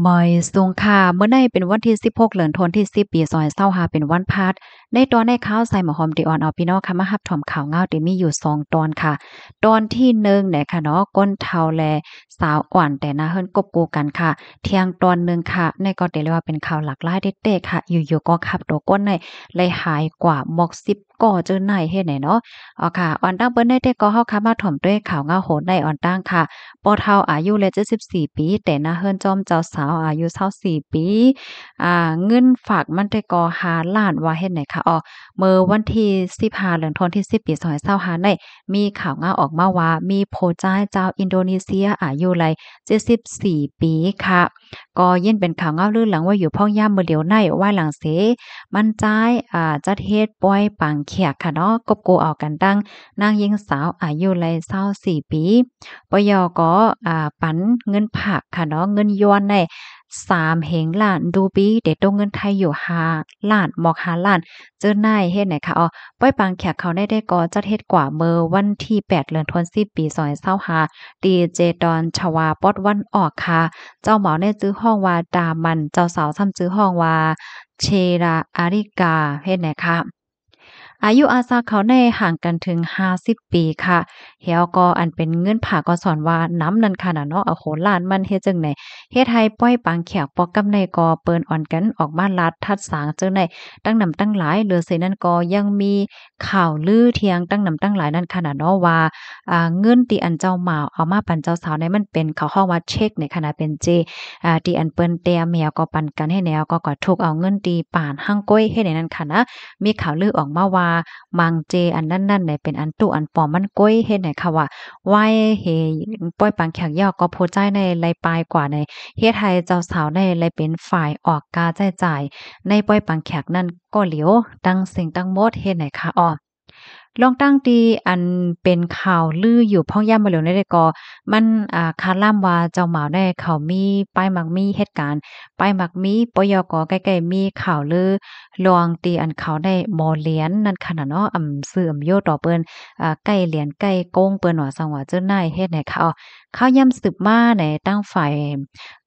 มอยสุงค่ะเมื่อในเป็นวันที่16เดือนธันวาคมที่10ปี2025เป็นวันพฤหัสในตอนในข่าวใส่หมอหอมติออนเอาพี่น้องค่ะมารับชมข่าวเงาที่มีอยู่2ตอนค่ะตอนที่1เนี่ยค่ะเนาะก้นเฒ่าแลสาวอ่อนแต่หน้าเฮิรนกบกูกันค่ะเที่ยงตอนหนึ่งค่ะในก็ได้เรียกว่าเป็นข่าวหลากหลายเด็ดๆค่ะอยู่ๆก็ขับตัวก้นในเลยหายกว่าหมอก10ก่อเจอในเฮ็ดไหนเนาะอ๋อค่ะอ่อนตั้งเปิ้นได้แต่ก็เฮาค่ะมาถ่อมด้วยข่าวเงาโหดในอ่อนตั้งค่ะ ปอเฒ่าอายุเลย74ปีแต่หน้าเฮือนจอมเจ้าสาวอายุ24ปีเงินฝากมันได้ก่อ5,000,000ว่าเฮ็ดไหนคะอ้อเมื่อวันที่15เดือนธันวาคมที่10ปี2025ได้มีข่าวงาออกมาว่ามีผู้ชายชาวอินโดนีเซียอายุไล74ปีค่ะก็ยินเป็นข่าวเงาลือหลังว่าอยู่พ่องย่ามมื้อเดียวในว่าหลังเสมันจ่ายจัดเฮ็ดปล่อยปังแขกค่ะเนาะกบโกเอากันดังนางหญิงสาวอายุไล24ปี ปยก็ปันเงินผักค่ะเนาะเงินย้อนได้3เหงล้านดูปีเด็ดตรงเงินไทยอยู่5ล้านหมอก5ล้านเจอนายเฮ็ดไหนคะอ๋อป้อยปังแขกเขาได้ก่อจัดเฮ็ดกว่าเมื่อวันที่8เดือนธันวาคมปี2025ดีเจดอนชวาป๊อดวันออกค่ะเจ้าเหมาได้ซื้อห้องว่าดามันเจ้าสาวซ้ำซื้อห้องว่าเชราอาริกาเฮ็ดไหนคะอายุอาซาเขาในห่างกันถึง50ปีค่ะ เฮียก็อันเป็นเงินผาก็สอนว่าน้ำนั่นค่ะน่ะเนาะโอ้โหล้านมันเฮ็ดจังได๋เฮ็ดให้ปล่อยปางแขกปอกกับในก็เปิ้นอ่อนกันออกมาลัดทัดสางจังได๋ตั้งนำตั้งหลายเหลือเสียนั้นก็ยังมีข่าวลือเที่ยงตั้งนำตั้งหลายนั่นค่ะน่ะเนาะว่าเงินที่อันเจ้าบ่าวเอามาปันเจ้าสาวเนี่ยมันเป็นเขาฮ้องว่าเช็กในขณะเป็นเจที่อันเปิ้นแต้มแมวก็ปันกันให้แนวก็ถูกเอาเงินตีป่านหั่งก้อยเฮ็ดให้นั่นค่ะนะมีข่าวลือออกมาว่ามังเจอันนั้นๆเนี่ยเป็นอันตุอันปลอมมันก้อยเฮ็ดให้ค่ะว่า ไหว้เฮป้อยปังแขกยอกก็โพสต์ใจในไลปลายกว่าในเฮ็ดให้เจ้าสาวได้ไลเป็นฝ่ายออกกาใช้จ่ายในป้อยปังแขกนั้นก็เหลียวตั้งสิ่งตั้งหมดเฮ็ดให้ค่ะอ้อ ลองตั้งตีอันเป็นข่าวลืออยู่พ่อย่ำมาเหลียวในได้ก็มันคาดล่ำว่าเจ้าหมาได้เขามีป้ายมักมีเหตุการณ์ป้ายมักมีปยกใกล้ๆมีข่าวลือลองตีอันเขาได้หมอเหรียญนั่นขนาดเนาะซื้อโยต่อเปิ้นใกล้เหรียญใกล้โกงเปิ้นว่าสังว่าเจ้านายเฮ็ดให้เขาเขาย่ำสืบมาในตั้งฝ่าย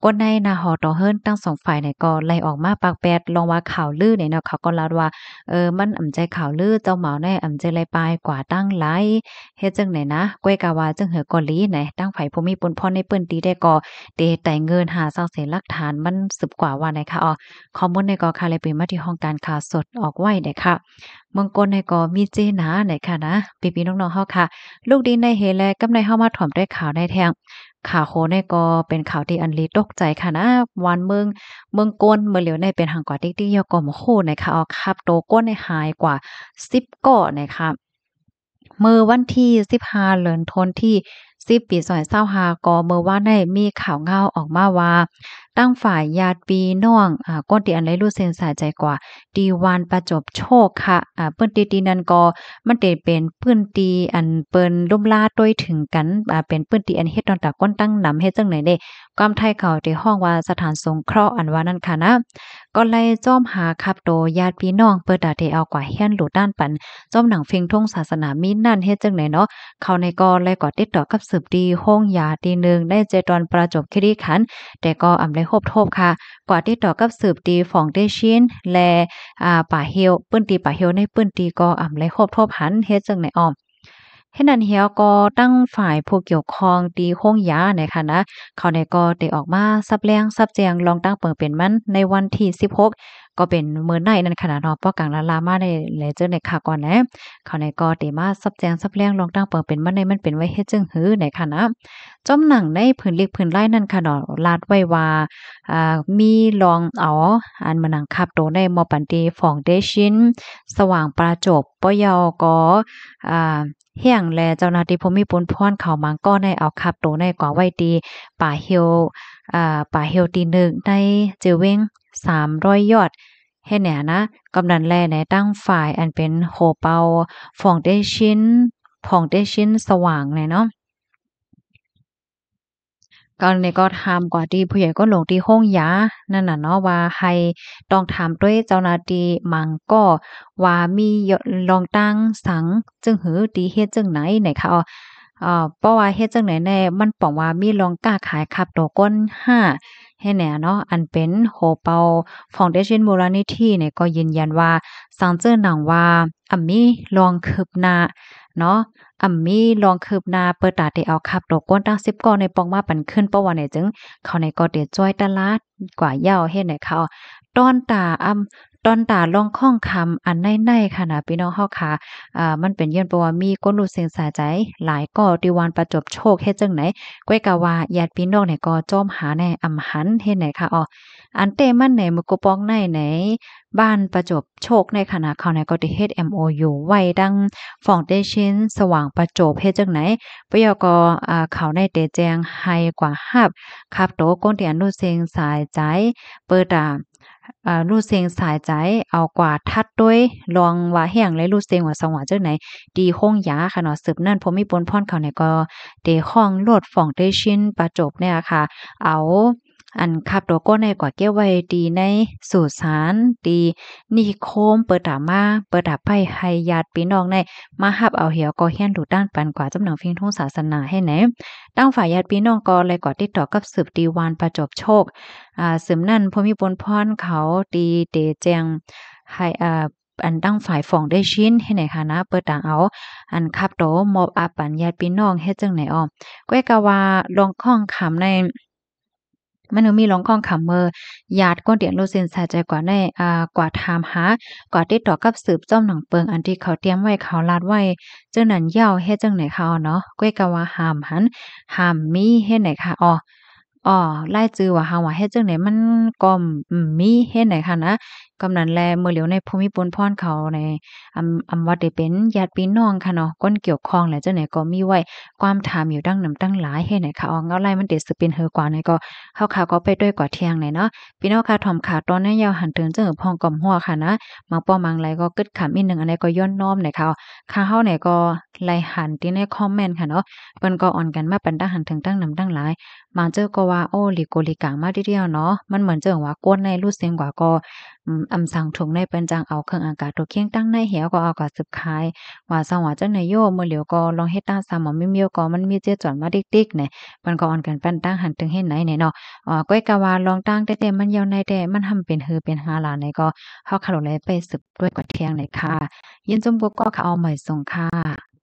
กนในนาหอต่อเฮิรนตั้งสองฝ่ายเนี่ยก็ไล่ออกมาปากแปดลองว่าข่าวลือเนี่ยเนาะเขาก็ลาว่า มันอำใจข่าวลือเจ้าเหมาแน่อำใจไรปลายกว่าตั้งหลายเฮ็ดจังไหนนะก้วยกะว่าจังเหอเกาหลีไหนตั้งไผผู้มีปนพ่อในเปิ้นตีได้ก่อเตแต่เงินหาเซาเสนหลักฐานมันสืบกว่าว่าไหนคะอ๋อข้อมูลในก็ค่ะเลยเป็นมาที่ห้องการข่าวสดออกไว้ได้ค่ะเมืองกลในก็มีเจนาไหนค่ะนะพี่ๆน้องๆเฮาค่ะ ลูกดีในเฮแลกำในเฮามาถ่อมด้วยข่าวในแทงข่าวโคในก็เป็นข่าวที่อันลีตกใจค่ะนะวันเมืองก้นเมืองเหลียวในเป็นหังกว่าติ๊กๆยอก็มโคนะคะเอาครับโตก้นในหายกว่า10ก่อนะคะเมื่อวันที่15เดือนธันวาคมที่10ปี2025ก็เมื่อวานได้มีข่าวเงาออกมาว่าตั้งฝ่ายญาติพี่น้องก้นที่อันไหนรู้เซ็นสายใจกว่าดีวานประจบโชคค่ะเปิ้นตีๆนั้นก็มันได้เป็นปื้นตีอันเปิ้นล่มลาต้วยถึงกันเป็นปื้นตีอันเฮ็ดตอนตาก้นตั้งนำเฮ็ดจังไหนเด้ความไทยเขาที่ห้องว่าสถานสงเคราะห์อันว่านั้นค่ะนะก็เลยจ้อมหาคับโตญาติพี่น้องเปิดดาที่เอากว่าเฮียนหลุดด้านปันจ้อมหนังเฟิงทงศาสนามีนั่นเฮ็ดจังไหนเนาะเขาในก็เลยก็ติดต่อกับสืบดีห้องยาตีหนึ่งได้เจตอนประจบคีรีขันธ์แต่ก็อำได้ครบทบค่ะกว่าติดต่อกับสืบดีฟองเดชินและป่าเฮียวปื้นตีป่าเฮียวในปื้นตีก็อำเลยครบทบหันเฮ็ดจังไหนอ้อม เฮ็ดนั้นเหี่ยวก็ตั้งฝ่ายผู้เกี่ยวข้องตีโรงยาเนี่ยค่ะนะเขาเนี่ยก็ได้ออกมาซับแรงซับแจงลองตั้งเปิงเป็นมันในวันที่16ก็เป็นมื้อในนั่นค่ะนะเนาะป้อกลางลาลามาได้แลเจอในข่าวก่อนนะเขาเนี่ยก็ได้มาซับแจงซับแรงลองตั้งเปิงเป็นมันในมันเป็นไว้เฮ็ดจึงหือในค่ะนะจ้อมหนังในผืนเล็กผืนไร่นั่นค่ะเนาะลาดไว้ว่ามีลองเอาอันมานังคับโตในมอปันตีฟองเดชินสว่างประจบปยกอ่า เฮียงแลเจ้าหน้าที่ภูมิพลพรเขามังก็ได้เอาคับตัวในกว่าไว้ดีป่าเฮียวป่าเฮียวตีหนึ่งในเจเวง300ยอดให้แหน่นะกำนันแลในตั้งฝ่ายอันเป็นโฮเปาฟองเดชินฟองเดชินสว่างเลยเนาะ ก็นี่ก็ถามกว่าที่ผู้ใหญ่ก็ลงที่ห้องยานั่นน่ะเนาะว่าให้ต้องถามด้วยเจ้าหน้าที่มั่งก็ว่ามีลองตั้งสังจึงหือดีเฮ็ดจังไหนไหนคะเพราะว่าเฮ็ดจังไหนแน่มันป้องว่ามีลองกล้าขายคับโตก้น5 ให้แหน่เนาะอันเป็นโฮเปาฟาวเดชันมูลนิธิเนี่ยก็ยืนยันว่าสังเจอหนังว่ามีลองคืบหน้าเนาะมีลองคืบหน้าเปิดตาได้เอาคับดอกก้นตั้ง10ก้อนในปองมาปันขึ้นเพราะว่าเนี่ยจึงเขาในก็เดจ้อยตลาดกว่าเหย้าเฮ็ดให้เขาต้อนตาตอนตาลองข้องคำอันในๆค่ะนะพี่น้องเฮาค่ะมันเป็นย้อนเพราะว่ามีคนรู้สึกสาใจหลายก็ที่วานประจบโชคเฮ็ดจังไหนก้อยกะว่าญาติพี่น้องเนี่ยก็จ้อมหาแน่อำหันเฮ็ดไหนค่ะอันเตมันไหนมือกปองไหนบ้านประจบโชคในขณะเขาเนี่ยก็ได้เฮ็ด MOU ไว้ดังฟองเดชินสว่างประจบเฮ็ดจังไหนปยก็เขาในเตแจงให้กว่าครับโตก้นที่อนุเซงสายใจเปิดลู่เซงสายใจเอากว่าทัดด้วยลองว่าแห้งและลู่เซงว่าสว่างจังไหนดีคงยาค่ะเนาะสืบนั่นผมมีปนพรเขาเนี่ยก็เดข้องโลดฟองเดชินประจบเนี่ยค่ะเอาอันคับตัวก้นในกว่าเก้ไว้ดีในสู่สารดีนิโคมเปิดตามาเปิดตาไปให้ญาติพี่น้องในมาหับเอาเหี่ยวก็เฮียนดูด้านปันกว่าจำหนังฟิงทุ่งศาสนาให้ไหนตั้งฝ่ายญาติพี่น้องก็เลยกว่าติดต่อกับสืบดีวานประจบโชคสืบนั่นพอมีปนพรเขาตีเตแจงให้อันตั้งฝ่ายฝ่องได้ชิ้นให้ไหนคะนะเปิดต่างเอาอันคับโตมอบอาปันญาติพี่น้องเฮ็ดจังไหนก้อยกะว่าลองข้องคำในมันมีลองข้องคำเมอญาติก้นเดียนโลเซนสายใจกว่าในกว่าถามหากว่าติดต่อกับสืบจ้อมหนังเปิงอันที่เขาเตรียมไว้เขาลาดไว้เจ้านั้นยาวเฮ็ดจังไหนคะเนาะก้อยกะว่าห้ามมีเฮ็ดไหนคะไล่จื้อว่าเฮาว่าเฮ็ดจังได๋มันก็มีเฮ็ดไหนค่ะนะกำนั้นแลเมื่อเหลียวในภูมิพลพรเขาในว่าได้เป็นญาติพี่น้องค่ะเนาะคนเกี่ยวข้องแหละจังได๋ก็มีไว้ความถามอยู่ดังนำตั้งหลายเฮ็ดไหนค่ะเงาไล่มันเด็ดสิเป็นเฮอกว่าในก็เฮาค่ะก็ไปด้วยกว่าเที่ยงไหนเนาะพี่น้องค่ะถ่อมข่าวตอนนี้ยาวหันถึงจังพองกอมหัวค่ะนะมังป้อมังไหลก็กึดขำอีกหนึ่งอันใดก็ย้อนน้อมไหนค่ะค่ะเฮาไหนก็ไล่หันที่ในคอมเมนต์ค่ะเนาะเปิ้นก็อ่อนกันมาปันตั้งหันถึงตั้งนำตั้งหลาย บางเจ้าก็ว่าโอ้หลีโกหลีกลางมาทีเดียวเนาะมันเหมือนเจังว่ากวนในรูดเสียงกว่าก็อำสั่งถุงในเปิ้นจังเอาเครื่องอากาศตัวเคียงตั้งในเหี่ยวก็เอาก็สืบคายว่าสังว่าจังไหนโยมื้อเหลียวก็ลองเฮ็ดตามซ้ำว่ามีก็มันมีเจจอนมาติ๊กๆเนี่ยมันก็อ่อนกันปันตั้งหันถึงเฮ็ดไหนเนี่ยเนาะก้อยกะว่าลองตั้งแต่มันยาวในแต่มันทำเป็นฮือเป็นหาหลาในก็เฮาคาโลเลยไปสืบด้วยกว่าเที่ยงเลยค่ะยินจมก็เขาเอาใหม่ส่งค่ะ